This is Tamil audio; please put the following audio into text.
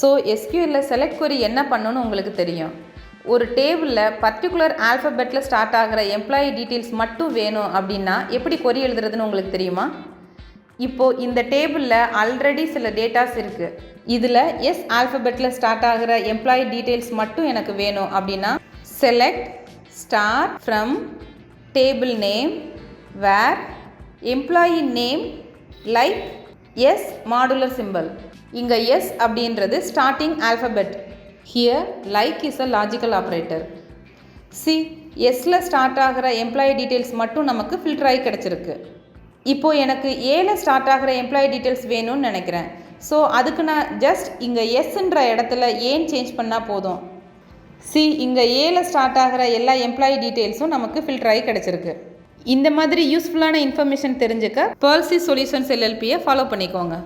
ஸோ எஸ்கியூஎல்லில் செலக்ட் query என்ன பண்ணணும்னு உங்களுக்கு தெரியும். ஒரு டேபிளில் பர்டிகுலர் ஆல்ஃபபெட்டில் ஸ்டார்ட் ஆகிற எம்ப்ளாயி டீட்டெயில்ஸ் மட்டும் வேணும் அப்படின்னா எப்படி query எழுதுறதுன்னு உங்களுக்கு தெரியுமா? இப்போது இந்த டேபிளில் ஆல்ரெடி சில டேட்டாஸ் இருக்குது. இதில் எஸ் ஆல்ஃபபெட்டில் ஸ்டார்ட் ஆகிற எம்ப்ளாயி டீட்டெயில்ஸ் மட்டும் எனக்கு வேணும் அப்படின்னா select star from table name where employee name like S modular symbol. இங்கே எஸ் அப்படின்றது starting alphabet. Here like is a logical operator. C எஸ்ஸில் ஸ்டார்ட் ஆகிற எம்ப்ளாயி டீட்டெயில்ஸ் மட்டும் நமக்கு ஃபில்டர் ஆகி கிடச்சிருக்கு. இப்போது எனக்கு ஏல ஸ்டார்ட் ஆகிற எம்ப்ளாயி டீட்டெயில்ஸ் வேணும்னு நினைக்கிறேன். ஸோ அதுக்கு நான் ஜஸ்ட் இங்கே எஸ்ன்ற இடத்துல ஏன் சேஞ்ச் பண்ணால் போதும். சி இங்கே ஏல ஸ்டார்ட் ஆகிற எல்லா எம்ப்ளாயி டீட்டெயில்ஸும் நமக்கு ஃபில்டர் ஆகி கிடச்சிருக்கு. இந்த மாதிரி யூஸ்ஃபுல்லான இன்ஃபர்மேஷன் தெரிஞ்சுக்க Pearl C Solutions LLPயை ஃபாலோ பண்ணிக்கோங்க.